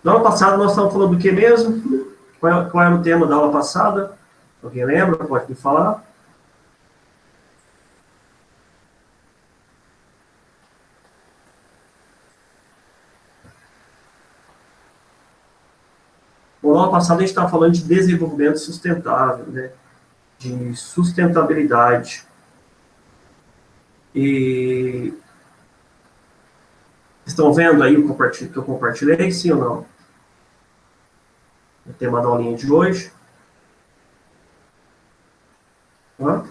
Na aula passada nós estávamos falando do que mesmo? Qual era o tema da aula passada? Alguém lembra? Pode me falar? Bom, na aula passada a gente estava falando de desenvolvimento sustentável, né? De sustentabilidade. E estão vendo aí o que eu compartilhei, sim ou não? O tema da aulinha de hoje. Hã?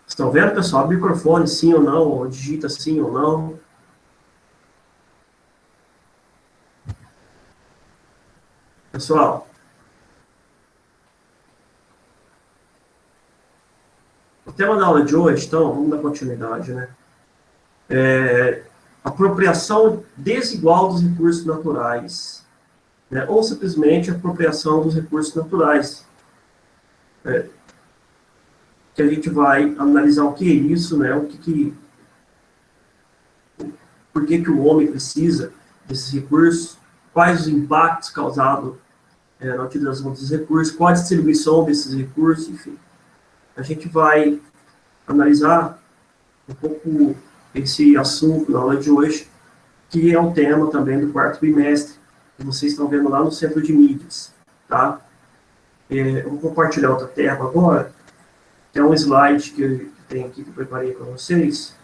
Estão vendo, pessoal? Abre o microfone, sim ou não? Ou digita sim ou não? Pessoal, o tema da aula de hoje, então, vamos dar continuidade, né? Apropriação desigual dos recursos naturais, né? Ou simplesmente apropriação dos recursos naturais. Que a gente vai analisar o que é isso, né? Por que o homem precisa desses recursos, quais os impactos causados na utilização desses recursos, qual a distribuição desses recursos, enfim. A gente vai analisar um pouco esse assunto na aula de hoje, que é um tema também do quarto bimestre, que vocês estão vendo lá no Centro de Mídias, tá? Eu vou compartilhar outra tela agora, que é um slide que tem aqui que eu preparei para vocês.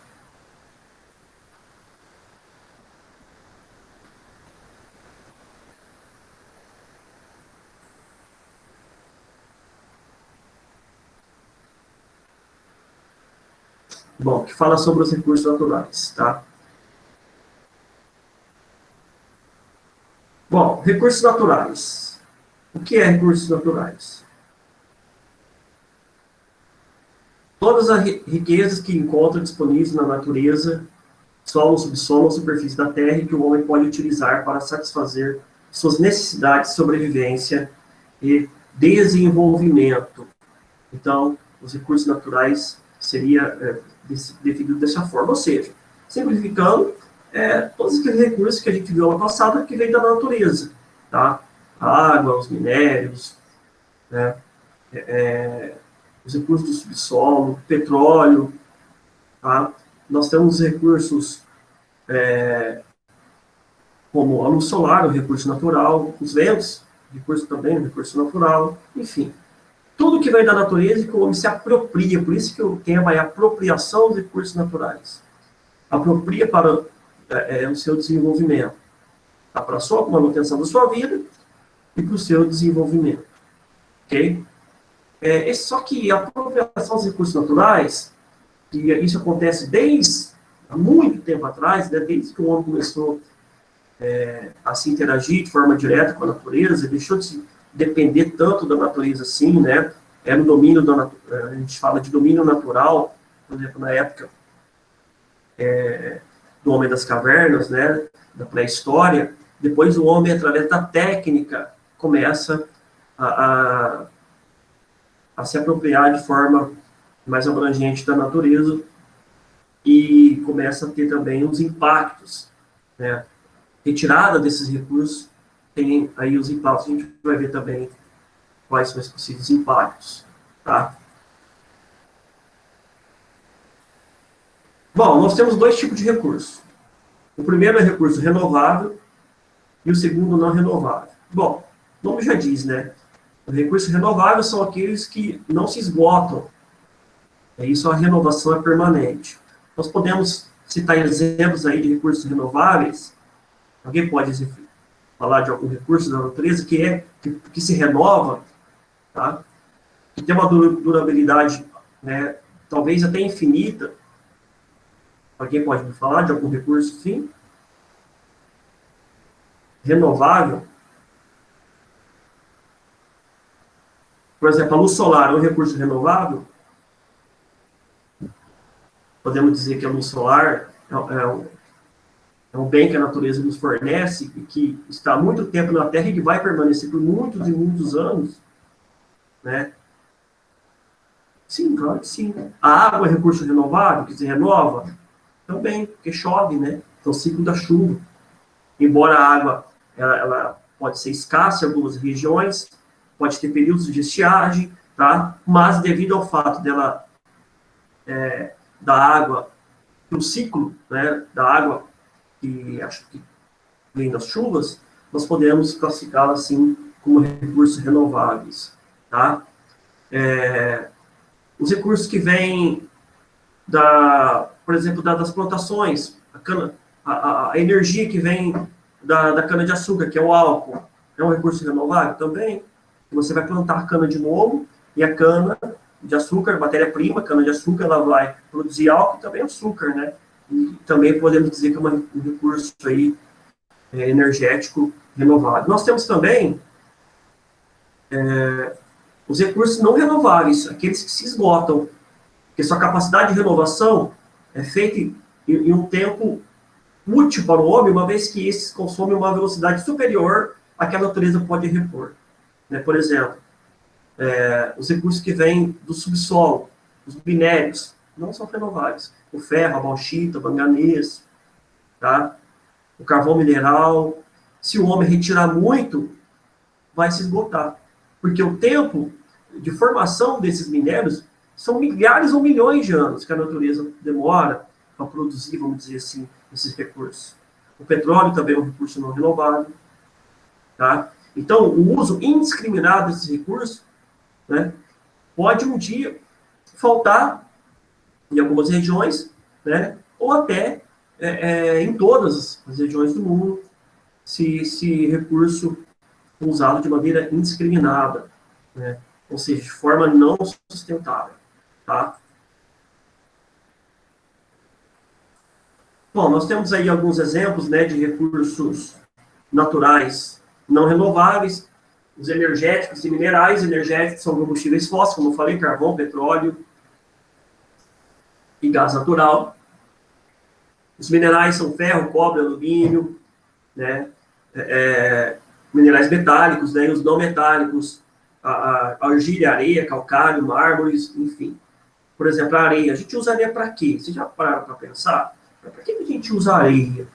Bom, que fala sobre os recursos naturais, tá? Bom, recursos naturais. O que é recursos naturais? Todas as riquezas que encontra disponíveis na natureza, solo, subsolo ou superfície da Terra, e que o homem pode utilizar para satisfazer suas necessidades de sobrevivência e desenvolvimento. Então, os recursos naturais seria definido dessa forma, ou seja, simplificando, todos aqueles recursos que a gente viu ano passado que vem da natureza, tá? A água, os minérios, né? Os recursos do subsolo, petróleo, tá? Nós temos recursos como a luz solar, o recurso natural, os ventos, recurso também, o recurso natural, enfim. Tudo que vem da natureza e que o homem se apropria, por isso que o tema é apropriação dos recursos naturais. Apropria para o seu desenvolvimento, tá? Para a sua manutenção da sua vida e para o seu desenvolvimento. Ok? Só que a apropriação dos recursos naturais, que isso acontece desde há muito tempo atrás, né, desde que o homem começou a se interagir de forma direta com a natureza, deixou de se depender tanto da natureza assim, né? Era um domínio a gente fala de domínio natural, por exemplo, na época do homem das cavernas, né? Da pré-história. Depois o homem, através da técnica, começa a, a se apropriar de forma mais abrangente da natureza e começa a ter também os impactos, né? Retirada desses recursos tem aí os impactos. A gente vai ver também quais são os possíveis impactos, tá? Bom, nós temos dois tipos de recursos. O primeiro é recurso renovável e o segundo não renovável. Bom, o nome já diz, né? Os recursos renováveis são aqueles que não se esgotam. Isso, a renovação é permanente. Nós podemos citar exemplos aí de recursos renováveis. Alguém pode falar de algum recurso da natureza que se renova, tá? Que tem uma durabilidade, né, talvez até infinita. Alguém pode me falar de algum recurso, sim? Renovável? Por exemplo, a luz solar é um recurso renovável? Podemos dizer que a luz solar é um bem que a natureza nos fornece e que está há muito tempo na Terra e que vai permanecer por muitos e muitos anos, né? Sim, claro que sim. A água é recurso renovável, que se renova? Também, porque chove, né? Então, o ciclo da chuva. embora a água ela pode ser escassa em algumas regiões, pode ter períodos de estiagem, tá? Mas devido ao fato dela da água, do ciclo, né, da água que acho que vem das chuvas, nós podemos classificá-la assim como recursos renováveis, tá? Os recursos que vêm por exemplo, das plantações, a energia que vem da cana-de-açúcar, que é o álcool, é um recurso renovável também. Você vai plantar cana de novo, e a cana-de-açúcar, matéria-prima, cana-de-açúcar, ela vai produzir álcool e também açúcar, né? E também podemos dizer que é um recurso aí, energético renovável. Nós temos também os recursos não renováveis, aqueles que se esgotam, porque sua capacidade de renovação é feita em um tempo útil para o homem, uma vez que esses consomem uma velocidade superior à que a natureza pode repor. Né? Por exemplo, os recursos que vêm do subsolo, os minérios, não são renováveis. O ferro, a bauxita, o manganês, tá? O carvão mineral. Se o homem retirar muito, vai se esgotar. Porque o tempo de formação desses minérios são milhares ou milhões de anos que a natureza demora para produzir, vamos dizer assim, esses recursos. O petróleo também é um recurso não renovável. Tá? Então, o uso indiscriminado desses recursos, né, pode um dia faltar em algumas regiões, né, ou até em todas as regiões do mundo, se esse recurso for usado de maneira indiscriminada, né, ou seja, de forma não sustentável. Tá? Bom, nós temos aí alguns exemplos, né, de recursos naturais não renováveis, os energéticos e minerais. Energéticos são combustíveis fósseis, como eu falei, carvão, petróleo e gás natural. Os minerais são ferro, cobre, alumínio, né, minerais metálicos, né, e os não metálicos, a argila, areia, calcário, mármores, enfim. Por exemplo, a areia. A gente usa areia para quê? Vocês já pararam para pensar? Para que a gente usa areia?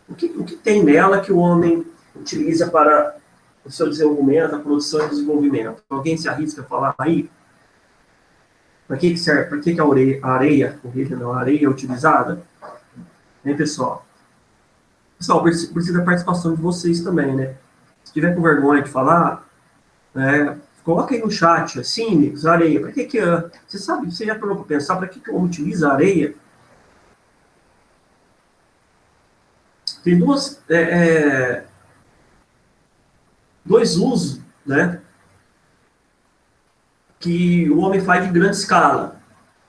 O que tem nela que o homem utiliza para o seu desenvolvimento, a produção e desenvolvimento? Alguém se arrisca a falar aí? Para que serve? Para que a areia é utilizada? Hein, pessoal? Pessoal, precisa da participação de vocês também, né? Se tiver com vergonha de falar, coloca aí no chat, assim, areia. Para que você sabe, você já parou para pensar para que o homem utiliza a areia? Tem dois usos, né, que o homem faz de grande escala.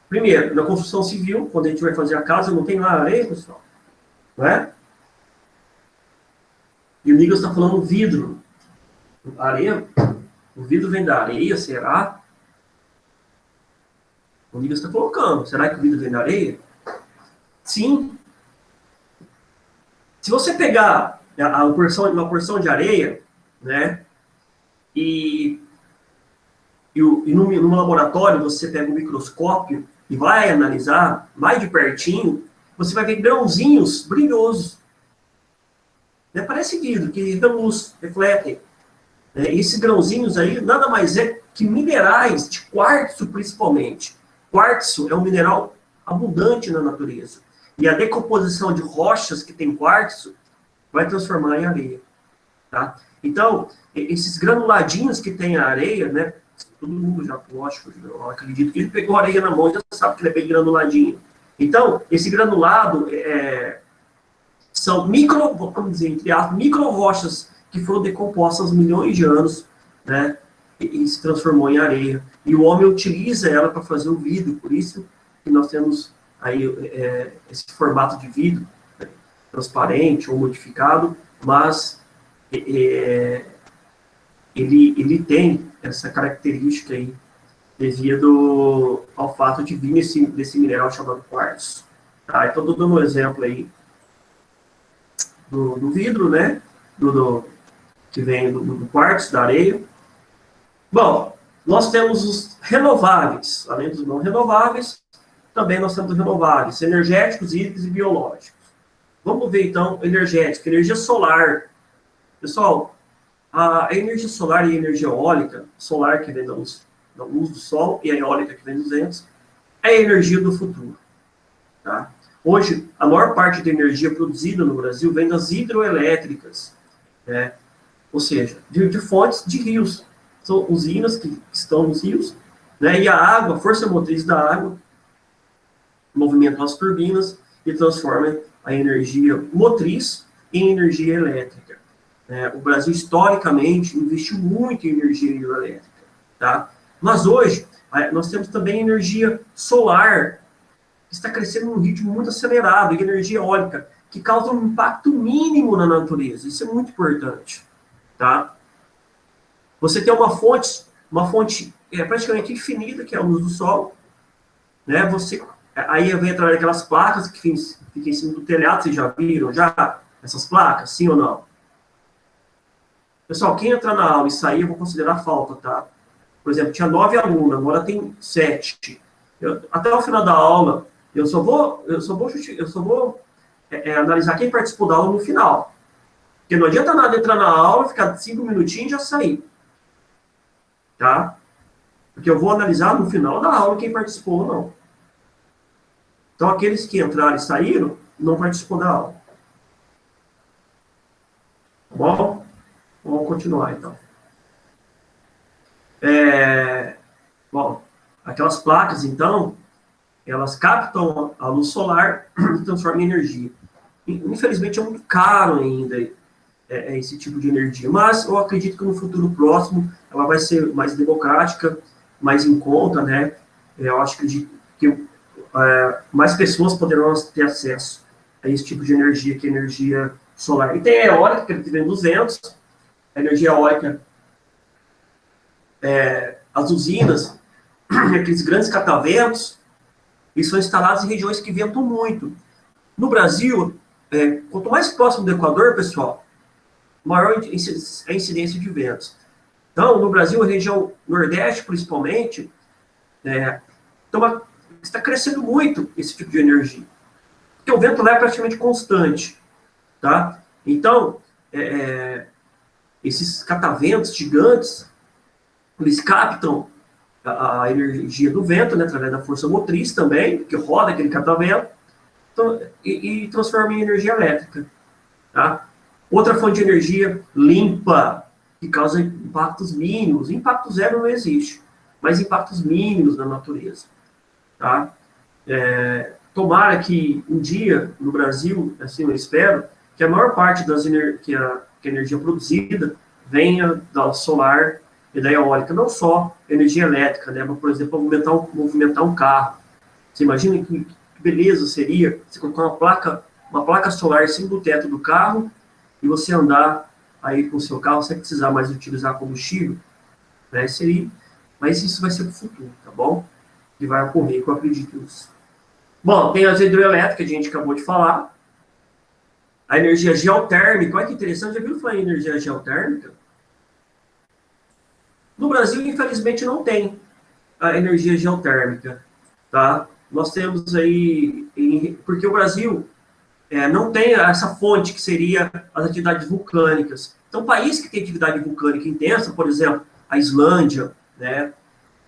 Primeiro, na construção civil, quando a gente vai fazer a casa, não tem lá areia, pessoal, não é? E o Nicolas está falando vidro. Areia, o vidro vem da areia, será? O Nicolas está colocando, será que o vidro vem da areia? Sim. Se você pegar uma porção de areia, né, e num laboratório você pega um microscópio e vai analisar mais de pertinho, você vai ver grãozinhos brilhosos. Né? Parece vidro, que dão luz, refletem. E esses grãozinhos aí nada mais é que minerais de quartzo, principalmente. Quartzo é um mineral abundante na natureza. E a decomposição de rochas que tem quartzo vai transformar em areia. Tá? Então, esses granuladinhos que tem a areia, né? Todo mundo já, lógico, eu acredito que ele pegou a areia na mão e já sabe que ele é bem granuladinho. Então, esse granulado são vamos dizer, entre aspas, micro-rochas que foram decompostas há milhões de anos, né? E se transformou em areia. E o homem utiliza ela para fazer o vidro, por isso que nós temos aí esse formato de vidro, né, transparente ou modificado, mas ele tem essa característica aí, devido ao fato de vir desse mineral chamado quartzo. Tá? Então, estou dando um exemplo aí do vidro, né? Que vem do quartzo, da areia. Bom, nós temos os renováveis. Além dos não renováveis, também nós temos os renováveis, energéticos, hídricos e biológicos. Vamos ver, então, energética, energia solar. Pessoal, a energia solar e a energia eólica, solar que vem da luz do sol e a eólica que vem dos ventos, é a energia do futuro. Tá? Hoje, a maior parte da energia produzida no Brasil vem das hidroelétricas, né? Ou seja, de fontes de rios. São usinas que estão nos rios, né? E a água, a força motriz da água, movimenta as turbinas e transforma a energia motriz em energia elétrica. O Brasil, historicamente, investiu muito em energia hidroelétrica. Tá? Mas hoje, nós temos também energia solar, que está crescendo num ritmo muito acelerado, e energia eólica, que causa um impacto mínimo na natureza. Isso é muito importante. Tá? Você tem uma fonte praticamente infinita, que é a luz do sol, né? Aí vem através daquelas placas que ficam em cima do telhado, vocês já viram já essas placas, sim ou não? Pessoal, quem entrar na aula e sair, eu vou considerar falta, tá? Por exemplo, tinha 9 alunos, agora tem 7. Até o final da aula, eu só vou analisar quem participou da aula no final. Porque não adianta nada entrar na aula, ficar 5 minutinhos e já sair. Tá? Porque eu vou analisar no final da aula quem participou ou não. Então, aqueles que entraram e saíram, não participou da aula. Tá bom? Vamos continuar, então. Bom, aquelas placas, então, elas captam a luz solar e transformam em energia. Infelizmente, é muito caro ainda esse tipo de energia, mas eu acredito que no futuro próximo ela vai ser mais democrática, mais em conta, né? Eu acho que mais pessoas poderão ter acesso a esse tipo de energia, que é energia solar. E tem a eólica, que vem dos ventos, a energia eólica, as usinas, aqueles grandes cataventos, eles são instalados em regiões que ventam muito. No Brasil, quanto mais próximo do Equador, pessoal, maior a incidência de ventos. Então, no Brasil, a região Nordeste, principalmente, está crescendo muito esse tipo de energia. Porque o vento lá é praticamente constante. Tá? Então, esses cataventos gigantes, eles captam a energia do vento, né, através da força motriz também, que roda aquele catavento, então, e transforma em energia elétrica. Tá? Outra fonte de energia limpa, que causa impactos mínimos. Impacto zero não existe, mas impactos mínimos na natureza. Tá? Tomara que um dia, no Brasil, assim eu espero, que a maior parte que a energia produzida venha da solar e da eólica, não só energia elétrica, né? Mas, por exemplo, movimentar um carro. Você imagina que beleza seria você colocar uma placa solar em cima do teto do carro e você andar aí com o seu carro sem precisar mais utilizar combustível, né? Mas isso vai ser para o futuro, tá bom? Que vai ocorrer, que eu acredito nisso. Bom, tem as hidroelétricas, que a gente acabou de falar. A energia geotérmica, olha que interessante, já viu falar em energia geotérmica? No Brasil, infelizmente, não tem a energia geotérmica, tá? Nós temos aí, porque o Brasil não tem essa fonte que seria as atividades vulcânicas. Então, país que tem atividade vulcânica intensa, por exemplo, a Islândia, né?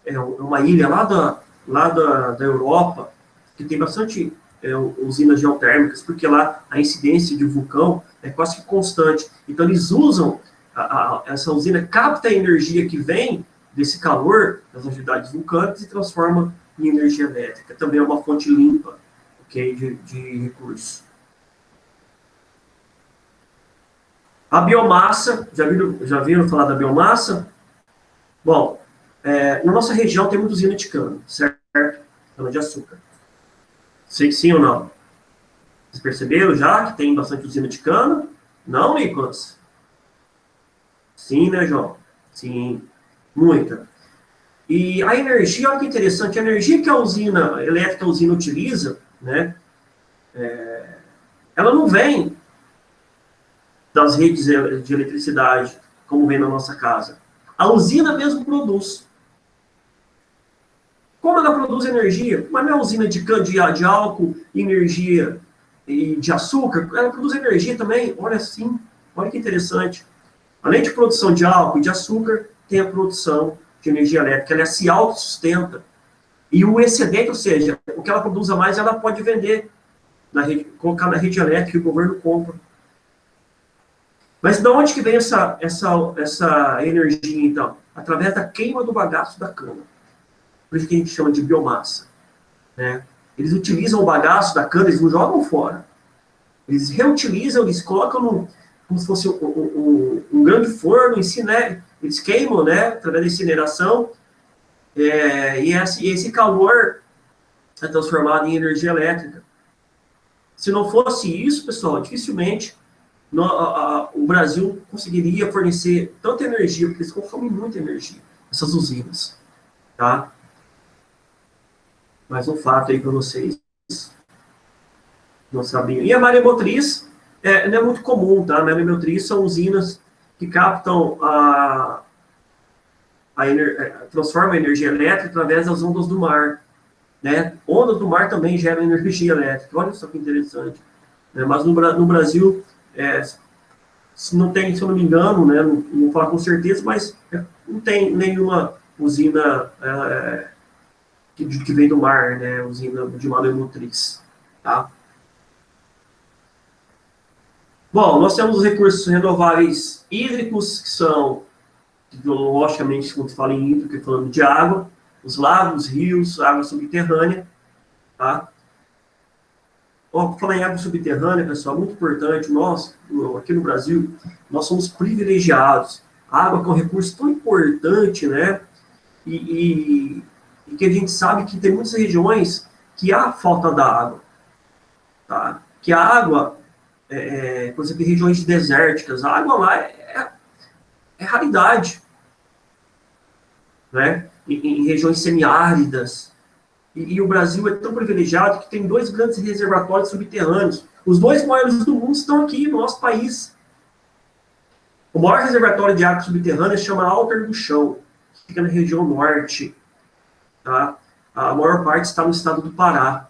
É uma ilha lá da Europa, que tem bastante usinas geotérmicas, porque lá a incidência de vulcão é quase que constante. Então, eles usam essa usina, capta a energia que vem desse calor das atividades vulcânicas e transforma em energia elétrica. Também é uma fonte limpa, okay, de recursos. A biomassa, já viram falar da biomassa? Bom, na nossa região tem muita usina de cana, certo? Cana de açúcar. Sim ou não? Vocês perceberam já que tem bastante usina de cana? Não, Nicolas? Sim, né, João? Sim, muita. E a energia, olha que interessante, a energia que a usina elétrica, a usina utiliza, né, ela não vem das redes de eletricidade, como vem na nossa casa. A usina mesmo produz. Como ela produz energia? Mas não é usina de álcool, energia e de açúcar, ela produz energia também, olha assim, olha que interessante. Além de produção de álcool e de açúcar, tem a produção de energia elétrica, ela se autossustenta. E o excedente, ou seja, o que ela produz a mais, ela pode vender, na rede, colocar na rede elétrica e o governo compra. Mas de onde que vem essa energia, então? Através da queima do bagaço da cana. Por isso que a gente chama de biomassa. Né? Eles utilizam o bagaço da cana, eles não jogam fora. Eles reutilizam, eles colocam como se fosse um grande forno, né? Eles queimam, né? Através da incineração, e esse calor é transformado em energia elétrica. Se não fosse isso, pessoal, dificilmente o Brasil conseguiria fornecer tanta energia, porque eles consomem muita energia, essas usinas. Tá? Mais um fato aí para vocês não sabiam. E a maremotriz não é muito comum, tá? A maremotriz são usinas que captam transformam a energia elétrica através das ondas do mar. Né? Ondas do mar também geram energia elétrica. Olha só que interessante. Né? Mas no Brasil, se não tem, se eu não me engano, né? Não vou falar com certeza, mas não tem nenhuma usina que vem do mar, né? Usina de maremotriz. Tá? Bom, nós temos os recursos renováveis hídricos, que são, logicamente, quando fala em hídrico, falando de água, os lagos, rios, água subterrânea, tá? Falar em água subterrânea, pessoal, muito importante, nós, aqui no Brasil, nós somos privilegiados. A água é um recurso tão importante, né? E que a gente sabe que tem muitas regiões que há falta da água, tá? Que a água, por exemplo, em regiões desérticas, a água lá é raridade, né? Em regiões semiáridas. E o Brasil é tão privilegiado que tem 2 grandes reservatórios subterrâneos. Os 2 maiores do mundo estão aqui no nosso país. O maior reservatório de água subterrânea chama Alter do Chão, que fica na região norte. Tá? A maior parte está no estado do Pará.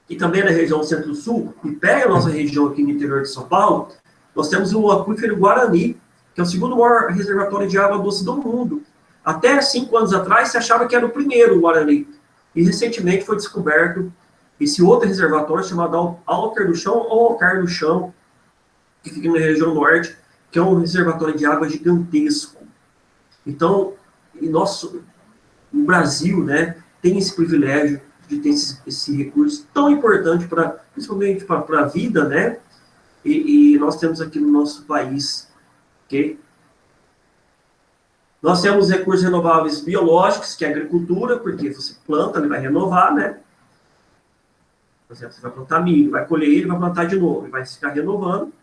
E também na região centro-sul, e pega a nossa região aqui no interior de São Paulo, nós temos o aquífero Guarani, que é o segundo maior reservatório de água doce do mundo. Até 5 anos atrás, se achava que era o primeiro, o Guarani. E recentemente foi descoberto esse outro reservatório chamado Alter do Chão ou Altar do Chão, que fica na região norte, que é um reservatório de água gigantesco. Então, o Brasil, né, tem esse privilégio de ter esse recurso tão importante, principalmente para a vida, né? E nós temos aqui no nosso país, ok? Nós temos recursos renováveis biológicos, que é a agricultura, porque você planta, ele vai renovar, né? Por exemplo, você vai plantar milho, vai colher, ele vai plantar de novo, ele vai ficar renovando.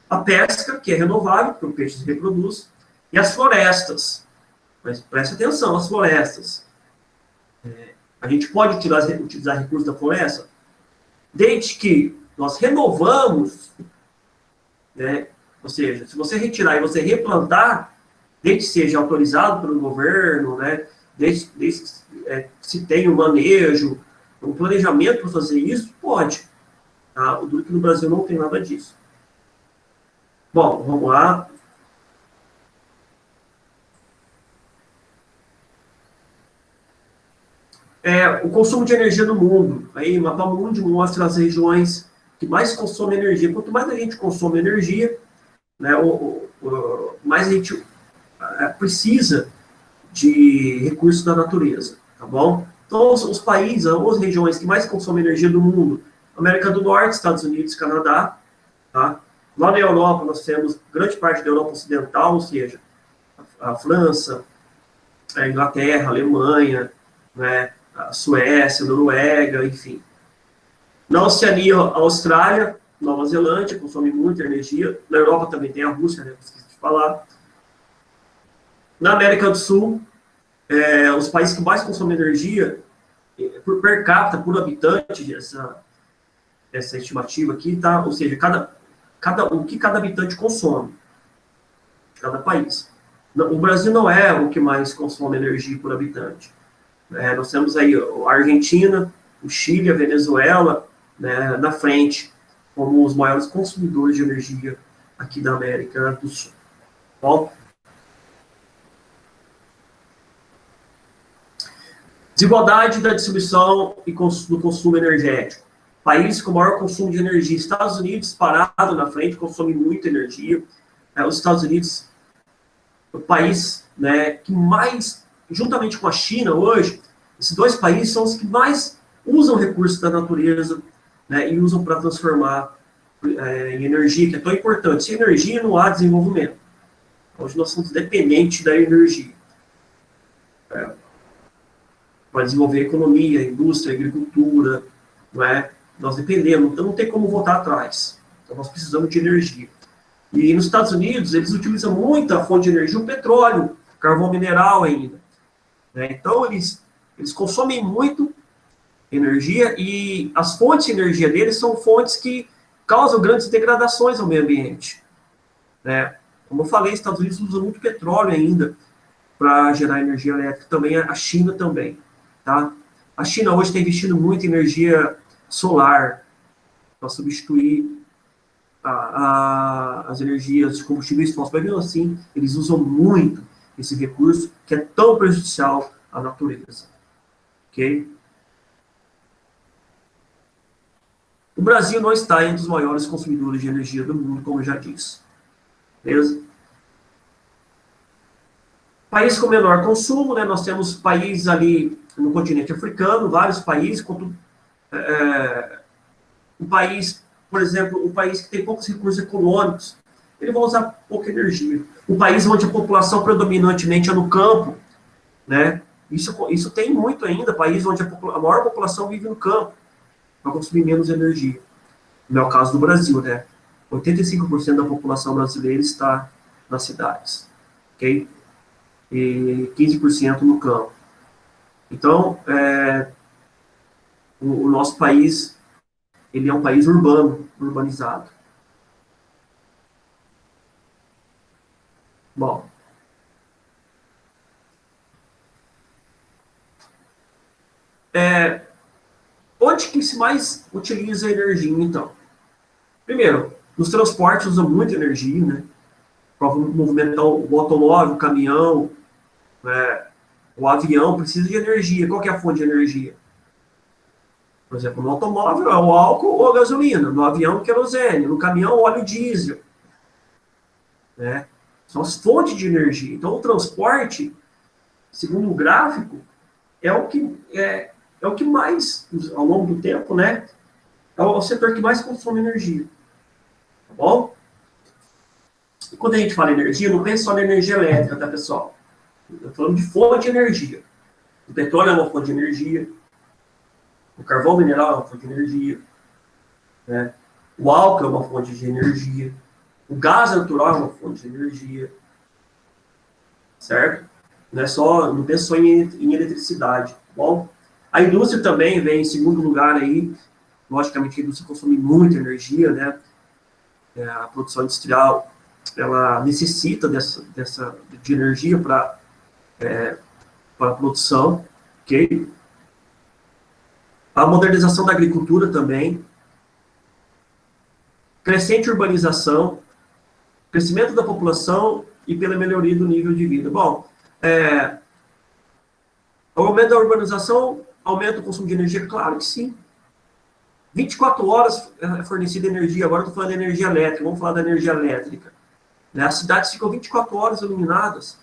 A pesca, que é renovável, porque o peixe se reproduz. E as florestas. Mas preste atenção, as florestas. A gente pode utilizar recursos da floresta, desde que nós renovamos, né? Ou seja, se você retirar e você replantar, desde que seja autorizado pelo governo, né? desde que se tenha um manejo, um planejamento para fazer isso, pode. Tá? O duro que no Brasil não tem nada disso. Bom, vamos lá. O consumo de energia no mundo. Aí, o mapa mundi mostra as regiões que mais consomem energia. Quanto mais a gente consome energia, né, mais a gente precisa de recursos da natureza, tá bom? Então, os países, as regiões que mais consomem energia do mundo, América do Norte, Estados Unidos, Canadá, tá? Lá na Europa, nós temos grande parte da Europa Ocidental, ou seja, a França, a Inglaterra, a Alemanha, né, a Suécia, a Noruega, enfim. Na Oceania, a Austrália, Nova Zelândia, consome muita energia. Na Europa também tem a Rússia, né, esqueci de falar. Na América do Sul, os países que mais consomem energia, por per capita, por habitante, essa estimativa aqui, tá? Ou seja, o que cada habitante consome, cada país. O Brasil não é o que mais consome energia por habitante. Nós temos aí a Argentina, o Chile, a Venezuela, né, na frente como os maiores consumidores de energia aqui da América do Sul. Bom, desigualdade da distribuição e do consumo energético. País com maior consumo de energia. Estados Unidos, parado na frente, consome muita energia. Os Estados Unidos, o país, né, que mais, juntamente com a China hoje, esses dois países são os que mais usam recursos da natureza, né, e usam para transformar em energia, que é tão importante. Sem energia não há desenvolvimento. Hoje nós somos dependentes da energia. Para desenvolver a economia, a indústria, a agricultura, não é? Nós dependemos, então não tem como voltar atrás. Então nós precisamos de energia. E nos Estados Unidos, eles utilizam muito a fonte de energia, o petróleo, carvão mineral ainda. Né? Então eles consomem muito energia e as fontes de energia deles são fontes que causam grandes degradações ao meio ambiente. Né? Como eu falei, os Estados Unidos usam muito petróleo ainda para gerar energia elétrica, também a China também. Tá? A China hoje está investindo muito em energia solar para substituir as energias de combustíveis fósseis. Mas mesmo assim, eles usam muito esse recurso que é tão prejudicial à natureza. Ok? O Brasil não está entre os maiores consumidores de energia do mundo, como eu já disse. Beleza? País com menor consumo, né? Nós temos países ali no continente africano, vários países, um país, por exemplo, um país que tem poucos recursos econômicos, ele vai usar pouca energia. Um país onde a população predominantemente é no campo, né? Isso tem muito ainda, país onde a maior população vive no campo, vai consumir menos energia. Não é o caso do Brasil, né? 85% da população brasileira está nas cidades, ok? E 15% no campo. Então, o nosso país, ele é um país urbano, urbanizado. Bom, onde que se mais utiliza a energia, então? Primeiro, nos transportes usa muita energia, né? Para movimentar o automóvel, o caminhão, né? O avião precisa de energia. Qual que é a fonte de energia? Por exemplo, no automóvel é o álcool ou a gasolina, no avião querosene, no caminhão óleo diesel. Né? São as fontes de energia. Então o transporte, segundo o gráfico, é o que mais, ao longo do tempo, né, é o setor que mais consome energia. Tá bom? E quando a gente fala em energia, não pense só na energia elétrica, tá, pessoal? Eu tô falando de fonte de energia. O petróleo é uma fonte de energia, o carvão mineral é uma fonte de energia, né? O álcool é uma fonte de energia, o gás natural é uma fonte de energia, certo? Não pense só em eletricidade, tá bom? A indústria também vem em segundo lugar aí. Logicamente, a indústria consome muita energia, né? A produção industrial, ela necessita de energia para a produção, ok? A modernização da agricultura também, crescente urbanização, crescimento da população e pela melhoria do nível de vida. Bom, o aumento da urbanização aumenta o consumo de energia? Claro que sim. 24 horas é fornecida energia, agora estou falando de energia elétrica, vamos falar da energia elétrica. Né? As cidades ficam 24 horas iluminadas.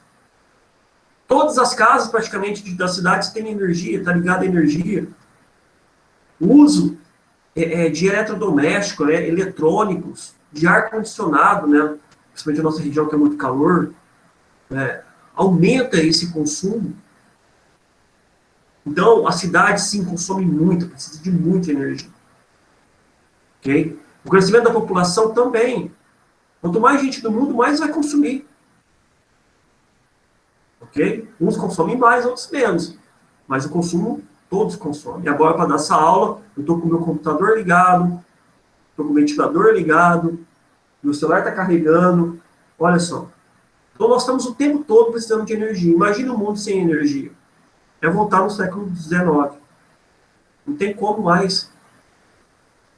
Todas as casas, praticamente, das cidades têm energia, está ligada à energia. O uso de eletrodoméstico, eletrônicos, de ar-condicionado, né? Principalmente na nossa região que é muito calor, aumenta esse consumo. Então, a cidade, sim, consome muito, precisa de muita energia. Okay? O crescimento da população também. Quanto mais gente no mundo, mais vai consumir. Ok? Uns consomem mais, outros menos. Mas o consumo, todos consomem. E agora, para dar essa aula, eu estou com o meu computador ligado, estou com o ventilador ligado, meu celular está carregando. Olha só. Então, nós estamos o tempo todo precisando de energia. Imagina um mundo sem energia. É voltar no século XIX. Não tem como mais.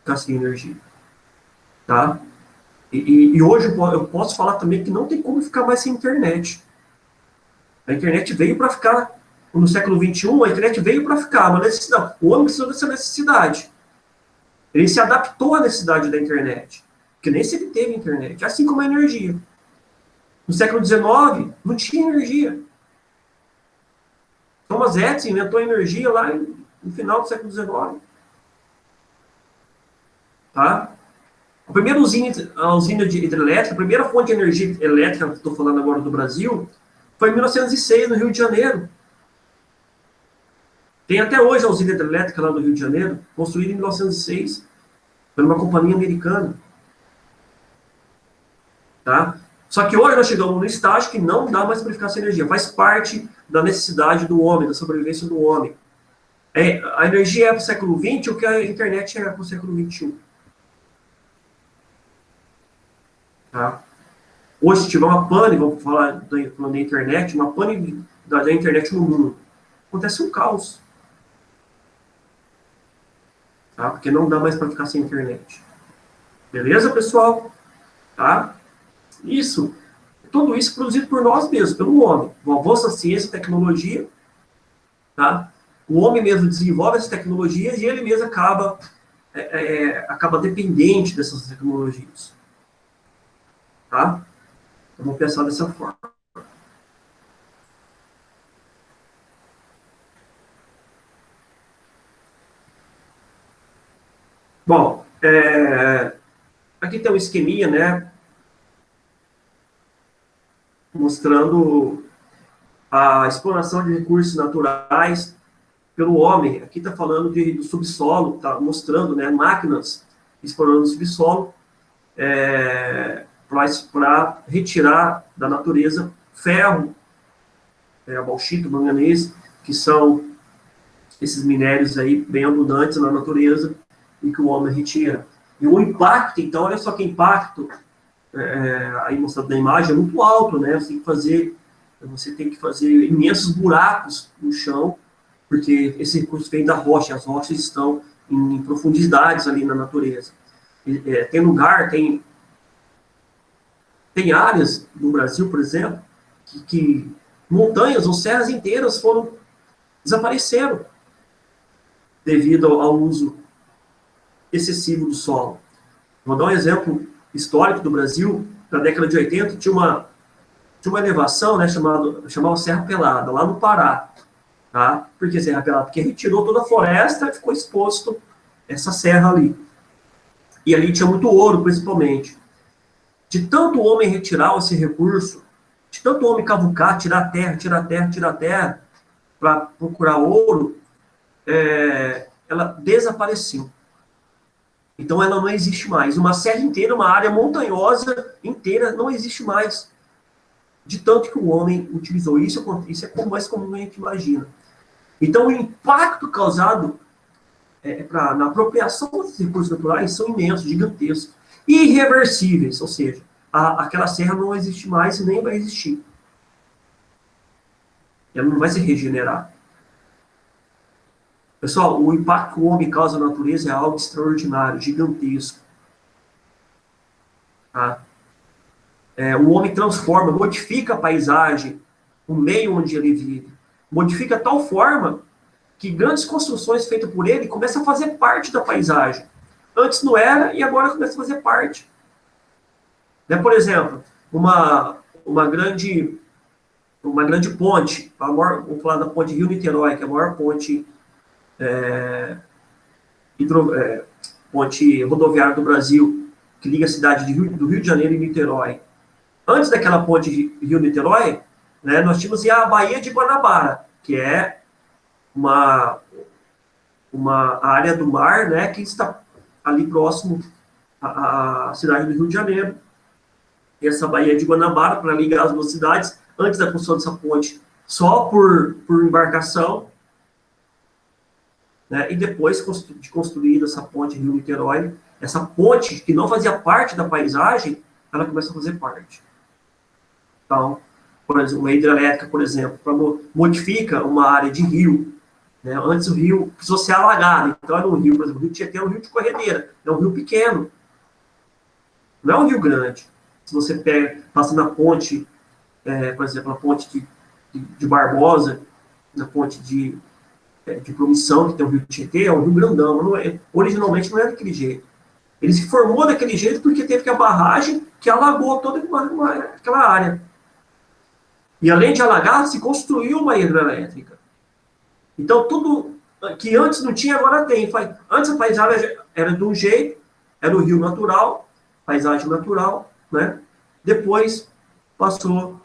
ficar sem energia, tá? E hoje eu posso falar também que não tem como ficar mais sem internet. A internet veio para ficar, no século XXI, a internet veio para ficar, uma necessidade. O homem precisou dessa necessidade. Ele se adaptou à necessidade da internet, porque nem sempre teve internet, assim como a energia. No século XIX, não tinha energia. Thomas Edison inventou a energia lá no final do século XIX. Tá? A usina de hidrelétrica, a primeira fonte de energia elétrica, que estou falando agora do Brasil, foi em 1906, no Rio de Janeiro. Tem até hoje a usina hidrelétrica lá do Rio de Janeiro, construída em 1906, por uma companhia americana. Tá? Só que hoje nós chegamos num estágio que não dá mais para ficar sem energia. Faz parte da necessidade do homem, da sobrevivência do homem. A energia é para o século XX o que a internet é para o século XXI. Tá? Hoje, se tiver uma pane, vamos falar da internet, uma pane da internet no mundo, acontece um caos. Tá? Porque não dá mais para ficar sem internet. Beleza, pessoal? Tá? Tudo isso produzido por nós mesmos, pelo homem. O avanço da ciência e tecnologia, tá? O homem mesmo desenvolve essas tecnologias e ele mesmo acaba dependente dessas tecnologias. Tá? Então, vamos pensar dessa forma. Bom, aqui tem um esqueminha, né? Mostrando a exploração de recursos naturais pelo homem. Aqui está falando do subsolo, está mostrando, né, máquinas explorando o subsolo para retirar da natureza ferro, bauxito, manganês, que são esses minérios aí bem abundantes na natureza e que o homem retira. E o impacto, então, olha só que impacto, aí mostrado na imagem, é muito alto, né? Você tem que fazer imensos buracos no chão, porque esse recurso vem da rocha, as rochas estão em profundidades ali na natureza. Tem lugar, tem áreas no Brasil, por exemplo, que montanhas ou serras inteiras desapareceram devido ao uso excessivo do solo. Vou dar um exemplo histórico do Brasil. Na década de 80, tinha uma elevação, né, chamava Serra Pelada, lá no Pará. Tá? Por que Serra Pelada? Porque retirou toda a floresta e ficou exposto essa serra ali. E ali tinha muito ouro, principalmente. De tanto o homem retirar esse recurso, de tanto o homem cavucar, tirar terra, para procurar ouro, ela desapareceu. Então ela não existe mais. Uma serra inteira, uma área montanhosa inteira, não existe mais. De tanto que o homem utilizou. Isso é mais comum a gente imagina. Então o impacto causado na apropriação desses recursos naturais são imensos, gigantescos. Irreversíveis, ou seja, aquela serra não existe mais e nem vai existir. Ela não vai se regenerar. Pessoal, o impacto que o homem causa na natureza é algo extraordinário, gigantesco. Tá? O homem transforma, modifica a paisagem, o meio onde ele vive. Modifica de tal forma que grandes construções feitas por ele começam a fazer parte da paisagem. Antes não era e agora começa a fazer parte. Por exemplo, uma grande ponte, vamos falar da ponte Rio-Niterói, que é a maior ponte ponte rodoviária do Brasil, que liga a cidade do Rio de Janeiro e Niterói. Antes daquela ponte Rio-Niterói, né, nós tínhamos a Baía de Guanabara, que é uma área do mar, né, que está ali próximo à cidade do Rio de Janeiro. E essa Baía de Guanabara, para ligar as duas cidades, antes da construção dessa ponte, só por embarcação, né, e depois de construída essa ponte Rio-Niterói, essa ponte, que não fazia parte da paisagem, ela começa a fazer parte. Então, por exemplo, uma hidrelétrica, por exemplo, modifica uma área de rio, né? Antes o rio precisou ser alagado, então era um rio, por exemplo, o rio Tietê é um rio de corredeira, é um rio pequeno, não é um rio grande. Se você passa na ponte, por exemplo, na ponte de Barbosa, na ponte de Promissão, que tem o rio Tietê, é um rio grandão, originalmente não era daquele jeito. Ele se formou daquele jeito porque teve que a barragem que alagou toda aquela área. E além de alagar, se construiu uma hidrelétrica. Então, tudo que antes não tinha, agora tem. Antes a paisagem era de um jeito, era o rio natural, paisagem natural, né? Depois passou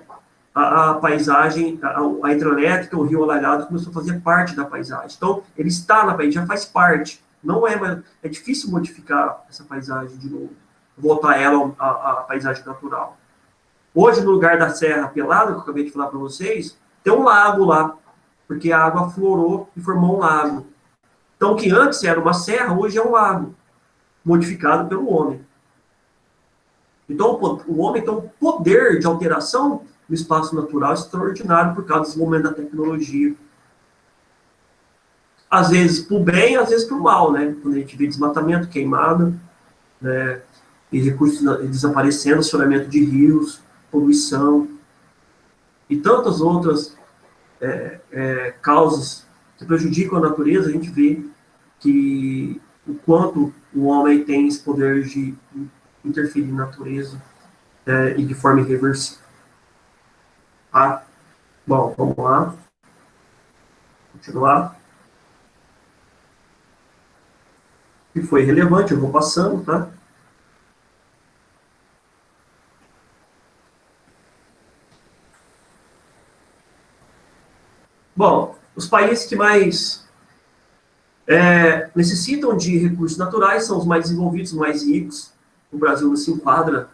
a paisagem, a hidrelétrica, o rio alagado começou a fazer parte da paisagem. Então, ele está na paisagem, já faz parte. Não é difícil modificar essa paisagem de novo, voltar ela à paisagem natural. Hoje, no lugar da Serra Pelada, que eu acabei de falar para vocês, tem um lago lá, porque a água aflorou e formou um lago. Então, o que antes era uma serra, hoje é um lago, modificado pelo homem. Então, o homem tem um poder de alteração do espaço natural extraordinário por causa do desenvolvimento da tecnologia. Às vezes para o bem, às vezes para o mal, né? Quando a gente vê desmatamento, queimada, né? E recursos desaparecendo, assoreamento de rios, poluição e tantas outras causas que prejudicam a natureza, a gente vê que o quanto o homem tem esse poder de interferir na natureza e de forma irreversível. Tá? Bom, vamos lá. Continuar. O que foi relevante, eu vou passando, tá? Bom, os países que mais necessitam de recursos naturais são os mais desenvolvidos, mais ricos. O Brasil não se enquadra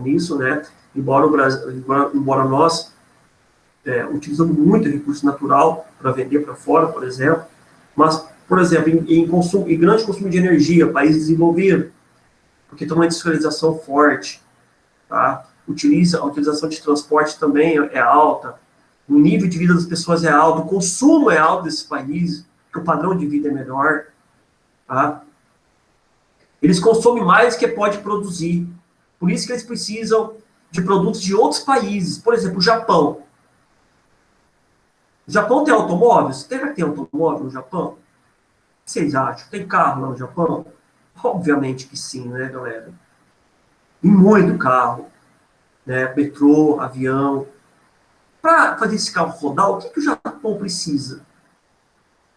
nisso, né? Embora nós utilizamos muito recurso natural para vender para fora, por exemplo, mas, por exemplo, em grande consumo de energia, países desenvolvidos, porque tem uma industrialização forte, tá? A utilização de transporte também é alta, o nível de vida das pessoas é alto, o consumo é alto desses países, porque o padrão de vida é melhor, tá? Eles consomem mais do que pode produzir, por isso que eles precisam de produtos de outros países, por exemplo, o Japão. O Japão tem automóveis? Será que tem automóvel no Japão? O que vocês acham? Tem carro lá no Japão? Obviamente que sim, né, galera? E muito carro, né? Metrô, avião. Para fazer esse carro rodar, o que o Japão precisa?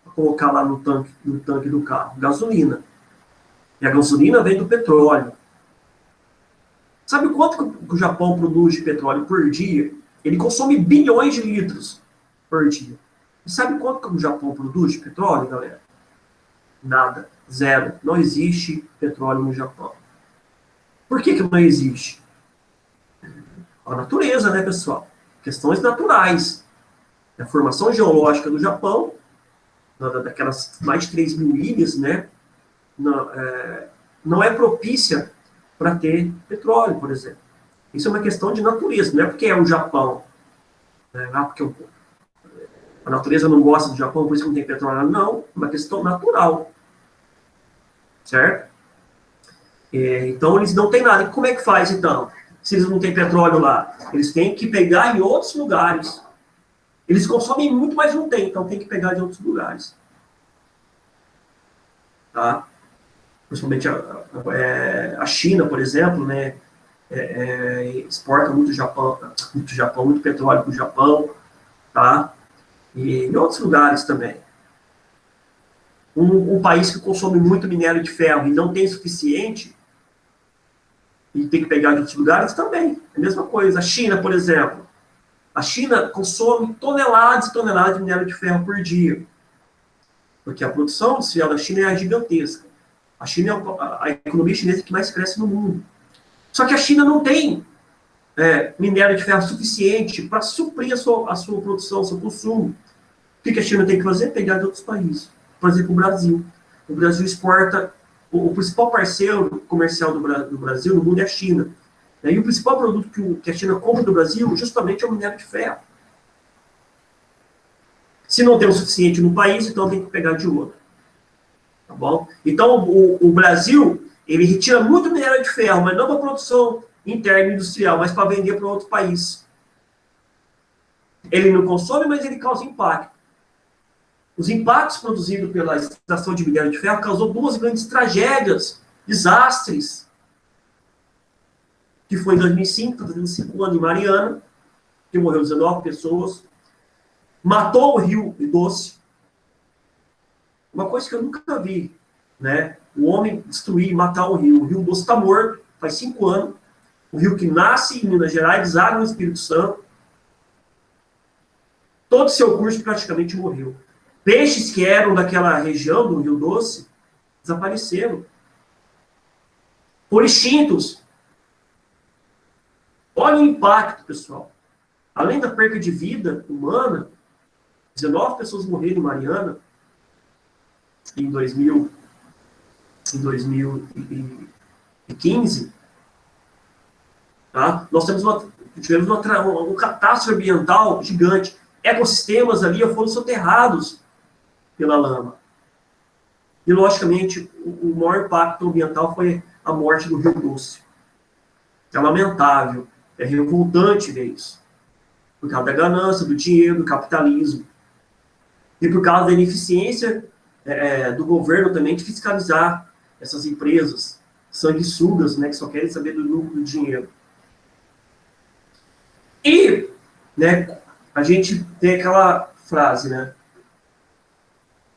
Para colocar lá no tanque do carro? Gasolina. E a gasolina vem do petróleo. Sabe quanto que o Japão produz de petróleo por dia? Ele consome bilhões de litros por dia. E sabe quanto que o Japão produz de petróleo, galera? Nada. Zero. Não existe petróleo no Japão. Por que não existe? A natureza, né, pessoal? Questões naturais. A formação geológica do Japão, daquelas mais de 3 mil ilhas, né, não é propícia para ter petróleo, por exemplo. Isso é uma questão de natureza, não é porque é o Japão, né, porque a natureza não gosta do Japão, por isso que não tem petróleo. Não, é uma questão natural. Certo? Então, eles não têm nada. Como é que faz, então? Se eles não têm petróleo lá? Eles têm que pegar em outros lugares. Eles consomem muito, mas não tem, então tem que pegar de outros lugares. Tá? Principalmente a China, por exemplo, né? Exporta muito muito petróleo para o Japão, tá? E em outros lugares também. Um país que consome muito minério de ferro e não tem suficiente, e tem que pegar de outros lugares também. É a mesma coisa. A China, por exemplo. A China consome toneladas e toneladas de minério de ferro por dia. Porque a produção industrial da China é gigantesca. A China é a economia chinesa que mais cresce no mundo. Só que a China não tem minério de ferro suficiente para suprir a sua produção, o seu consumo. O que a China tem que fazer? Pegar de outros países. Por exemplo, o Brasil. O Brasil exporta. O principal parceiro comercial do Brasil no mundo é a China. E o principal produto que a China compra do Brasil justamente é o minério de ferro. Se não tem o suficiente no país, então tem que pegar de outro. Tá bom? Então, o Brasil, ele retira muito minério de ferro, mas não para produção interna industrial, mas para vender para outro país. Ele não consome, mas ele causa impacto. Os impactos produzidos pela extração de minério de ferro causou duas grandes tragédias, desastres, que foi em 2005, fazendo 5 anos em Mariana, que morreu 19 pessoas, matou o Rio Doce, uma coisa que eu nunca vi, né? O homem destruir e matar o Rio Doce está morto, faz 5 anos, o rio que nasce em Minas Gerais, deságua no Espírito Santo, todo o seu curso praticamente morreu. Peixes que eram daquela região do Rio Doce desapareceram. Foram extintos. Olha o impacto, pessoal. Além da perca de vida humana, 19 pessoas morreram em Mariana em 2015. Tá? Nós tivemos uma catástrofe ambiental gigante. Ecossistemas ali foram soterrados pela lama. E, logicamente, o maior impacto ambiental foi a morte do Rio Doce. É lamentável, é revoltante ver isso. Por causa da ganância, do dinheiro, do capitalismo. E por causa da ineficiência do governo também de fiscalizar essas empresas sanguessugas, né, que só querem saber do lucro do dinheiro. E, né, a gente tem aquela frase, né?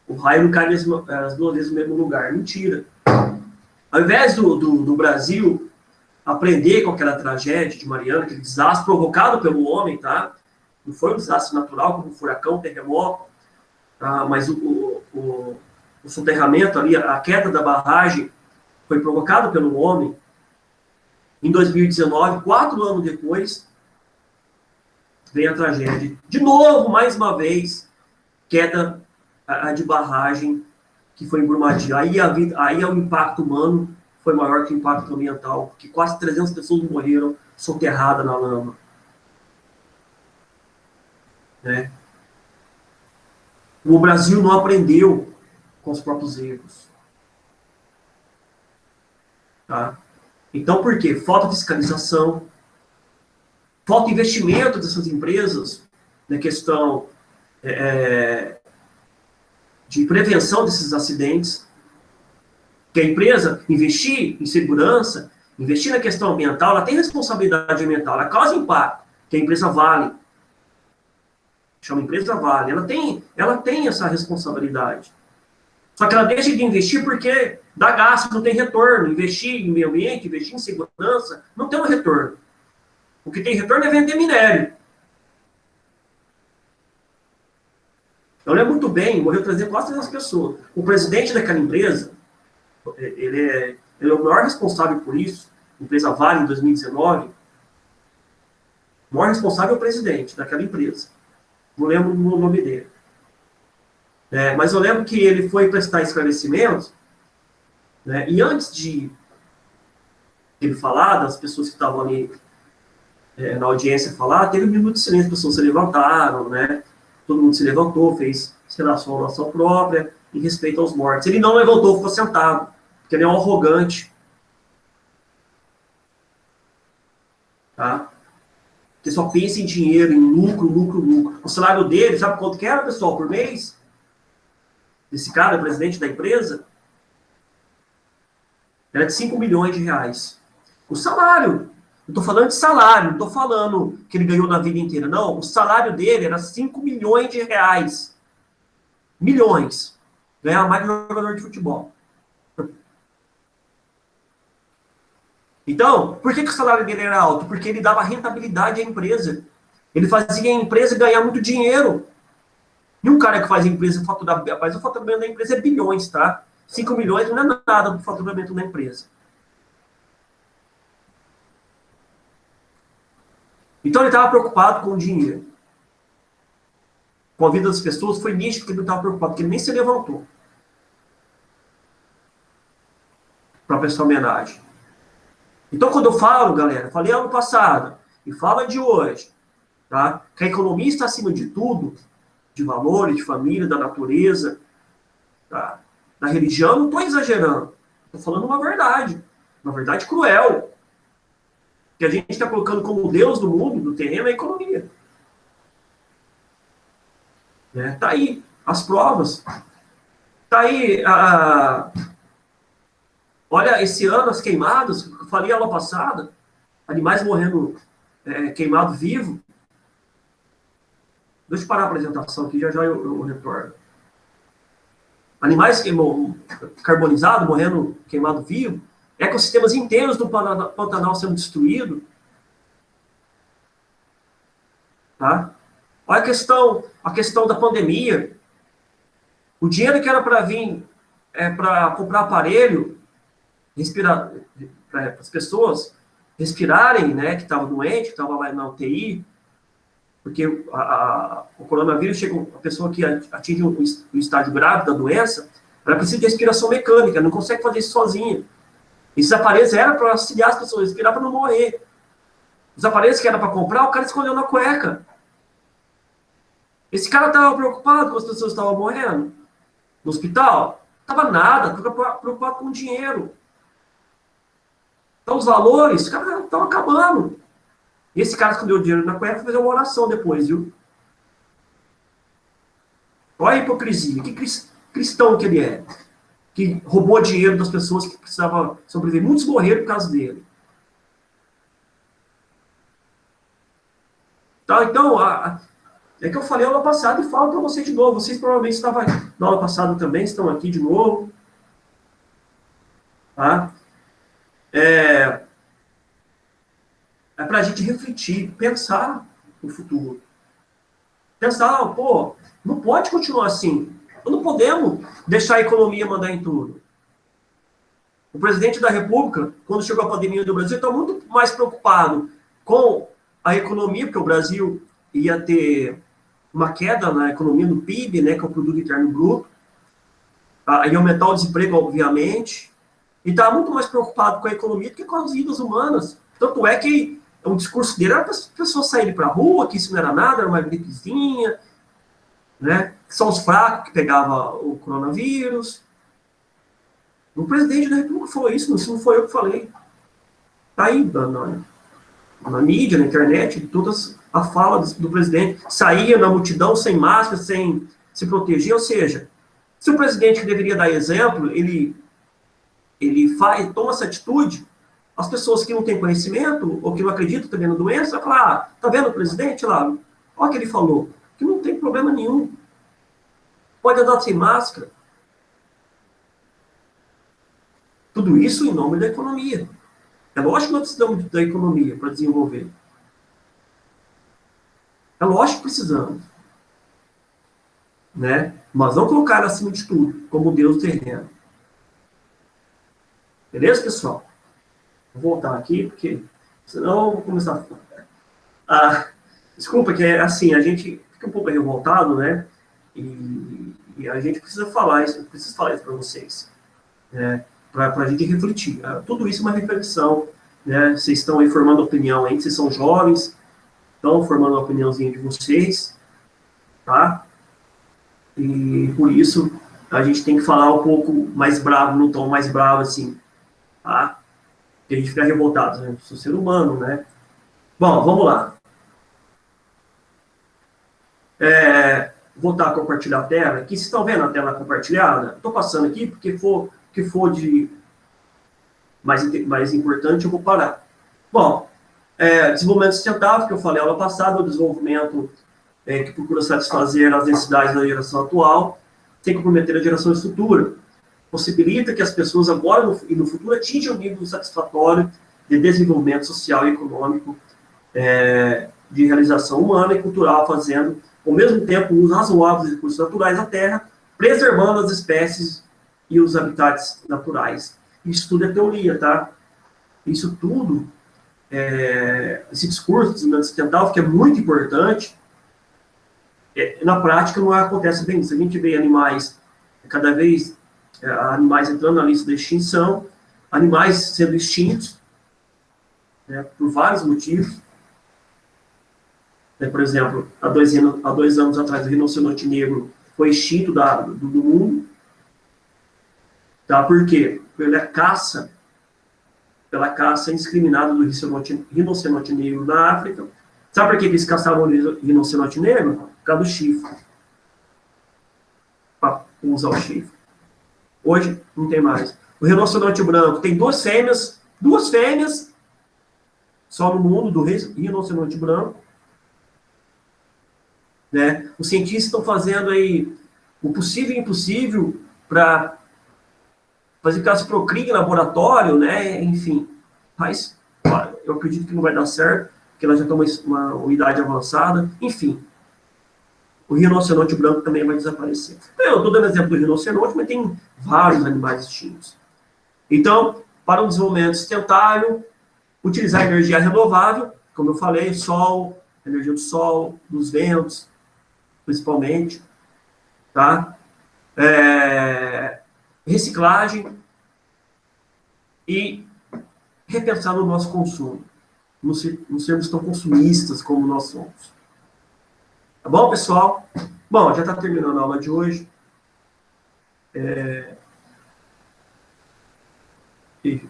O raio não cai as duas vezes no mesmo lugar. Mentira. Ao invés do Brasil aprender com aquela tragédia de Mariana, aquele desastre provocado pelo homem, tá? Não foi um desastre natural, como um furacão, terremoto, tá? Mas o soterramento ali, a queda da barragem, foi provocado pelo homem. Em 2019, 4 anos depois, vem a tragédia. De novo, mais uma vez, queda de barragem que foi em Brumadinho. Aí o impacto humano foi maior que o impacto ambiental, porque quase 300 pessoas morreram soterradas na lama. Né? O Brasil não aprendeu com os próprios erros. Tá? Então, por quê? Falta fiscalização, falta investimento dessas empresas na questão de prevenção desses acidentes, que a empresa investir em segurança, investir na questão ambiental, ela tem responsabilidade ambiental, ela causa impacto, que a empresa Vale, chama empresa Vale, ela tem essa responsabilidade. Só que ela deixa de investir porque dá gasto, não tem retorno. Investir em meio ambiente, investir em segurança, não tem um retorno. O que tem retorno é vender minério. Eu lembro muito bem, morreu quase 300 pessoas. O presidente daquela empresa, ele é o maior responsável por isso, a empresa Vale, em 2019. O maior responsável é o presidente daquela empresa. Não lembro o nome dele. Mas eu lembro que ele foi prestar esclarecimentos, né, e antes de ele falar, das pessoas que estavam ali na audiência falar, teve um minuto de silêncio, as pessoas se levantaram, né, todo mundo se levantou, fez relação à oração própria, em respeito aos mortos. Ele não levantou, ficou sentado, porque ele é um arrogante. Tá? Porque só pensa em dinheiro, em lucro, lucro, lucro. O salário dele, sabe quanto que era, pessoal, por mês? Desse cara, presidente da empresa? Era de 5 milhões de reais. O salário. Eu estou falando de salário, não estou falando que ele ganhou na vida inteira. Não, o salário dele era 5 milhões de reais. Milhões. Ganhava mais que um jogador de futebol. Então, por que o salário dele era alto? Porque ele dava rentabilidade à empresa. Ele fazia a empresa ganhar muito dinheiro. E um cara que faz a empresa faturar, rapaz, o faturamento da empresa é bilhões, tá? 5 milhões não é nada do faturamento da empresa. Então ele estava preocupado com o dinheiro. Com a vida das pessoas, foi nítido que ele não estava preocupado, porque ele nem se levantou para prestar homenagem. Então, quando eu falo, galera, falei ano passado, e fala de hoje, tá? Que a economia está acima de tudo, de valores, de família, da natureza, da religião, não estou exagerando. Estou falando uma verdade cruel, que a gente está colocando como Deus do mundo, do terreno, a economia. Tá aí as provas. Tá aí, olha, esse ano as queimadas, que eu falei ano passada, animais morrendo queimado vivo. Deixa eu parar a apresentação aqui, já eu retorno. Animais carbonizados, morrendo queimado vivo, ecossistemas inteiros do Pantanal sendo destruídos. Tá? Olha a questão da pandemia. O dinheiro que era para vir para comprar aparelho, para as pessoas respirarem, né, que estavam doentes, que estavam lá na UTI, porque o coronavírus chega, a pessoa que atinge o estágio grave da doença, ela precisa de respiração mecânica, não consegue fazer isso sozinha. Esses aparelhos eram para auxiliar as pessoas a respirar para não morrer. Os aparelhos que era para comprar, o cara escolheu na cueca. Esse cara estava preocupado com as pessoas que estavam morrendo no hospital? Estava nada, estava preocupado com o dinheiro. Então os valores, cara, estão acabando. E esse cara escondeu o dinheiro na cueca e fez uma oração depois, viu? Olha a hipocrisia. Que cristão que ele é. Que roubou dinheiro das pessoas que precisavam sobreviver. Muitos morreram por causa dele. Tá, então, é que eu falei aula passada e falo para vocês de novo. Vocês provavelmente estavam na aula passada também, estão aqui de novo. Tá? É para a gente refletir, pensar no futuro. Pensar, pô, não pode continuar assim. Não podemos deixar a economia mandar em tudo. O presidente da República, quando chegou a pandemia do Brasil, está muito mais preocupado com a economia, porque o Brasil ia ter uma queda na economia, no PIB, né, que é o Produto Interno Bruto, ia aumentar o desemprego, obviamente, e estava muito mais preocupado com a economia do que com as vidas humanas. Tanto é que o discurso dele era para as pessoas saírem para a rua, que isso não era nada, era uma gripezinha, né? Que são os fracos que pegavam o coronavírus. O presidente da República falou isso não foi eu que falei. Está aí na mídia, na internet, todas a fala do presidente. Saía na multidão sem máscara, sem se proteger. Ou seja, se o presidente que deveria dar exemplo, ele toma essa atitude, as pessoas que não têm conhecimento, ou que não acreditam também na doença, vão falar, tá vendo o presidente lá? Olha o que ele falou, que não tem problema nenhum. Pode andar sem máscara. Tudo isso em nome da economia. É lógico que nós precisamos da economia para desenvolver. É lógico que precisamos. Né? Mas não colocar acima de tudo, como Deus terreno. Beleza, pessoal? Vou voltar aqui, porque senão eu vou começar a... desculpa, que é assim, a gente fica um pouco revoltado, né? E a gente precisa falar isso para vocês. Né? Para a gente refletir. Tudo isso é uma reflexão. Né? Vocês estão aí formando opinião ainda, vocês são jovens, estão formando a opiniãozinha de vocês, tá? E por isso a gente tem que falar um pouco mais bravo, num tom mais bravo, assim, tá? Porque a gente fica revoltado, né? Eu sou ser humano, né? Bom, vamos lá. Voltar a compartilhar a tela. Aqui, vocês estão vendo a tela compartilhada? Estou passando aqui porque que for de mais importante, eu vou parar. Bom, desenvolvimento sustentável, que eu falei aula passada, o desenvolvimento que procura satisfazer as necessidades da geração atual, sem comprometer a geração futura. Possibilita que as pessoas agora e no futuro atinjam um nível satisfatório de desenvolvimento social e econômico, de realização humana e cultural, fazendo, ao mesmo tempo, uso razoável dos recursos naturais da Terra, preservando as espécies e os habitats naturais. Isso tudo é teoria, tá? Isso tudo, esse discurso de desenvolvimento sustentável, que é muito importante, na prática não acontece bem isso. A gente vê animais, cada vez, animais entrando na lista de extinção, animais sendo extintos, né, por vários motivos. Por exemplo, há 2 anos atrás, o rinoceronte negro foi extinto do mundo. Tá? Por quê? Pela caça indiscriminada do rinoceronte negro na África. Sabe por que eles caçavam o rinoceronte negro? Por causa do chifre. Para usar o chifre. Hoje, não tem mais. O rinoceronte branco tem duas fêmeas só no mundo do rinoceronte branco. Né? Os cientistas estão fazendo aí o possível e impossível para fazer que elas procriem em laboratório, né? Enfim. Mas eu acredito que não vai dar certo, porque elas já estão uma idade avançada. Enfim. O rinoceronte branco também vai desaparecer. Eu estou dando exemplo do rinoceronte, mas tem vários animais extintos. Então, para um desenvolvimento sustentável, utilizar energia renovável, como eu falei, sol, energia do sol, dos ventos, principalmente, tá? Reciclagem e repensar no nosso consumo, não sermos tão consumistas como nós somos. Tá bom, pessoal? Bom, já está terminando a aula de hoje. Eu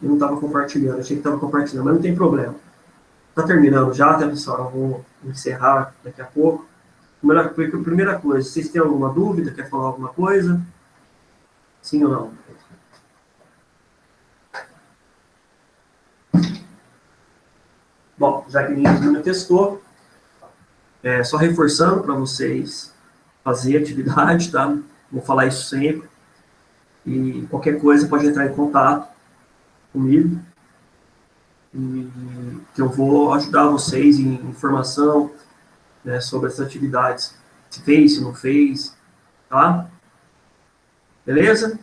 não estava compartilhando, achei que estava compartilhando, mas não tem problema. Está terminando já, tá, pessoal? Eu vou encerrar daqui a pouco. Primeira coisa, vocês têm alguma dúvida? Quer falar alguma coisa? Sim ou não? Bom, já que ninguém testou, só reforçando para vocês fazer atividade, tá? Vou falar isso sempre. E qualquer coisa pode entrar em contato comigo. E que eu vou ajudar vocês em informação, né, sobre essas atividades. Se fez, se não fez, tá? Beleza?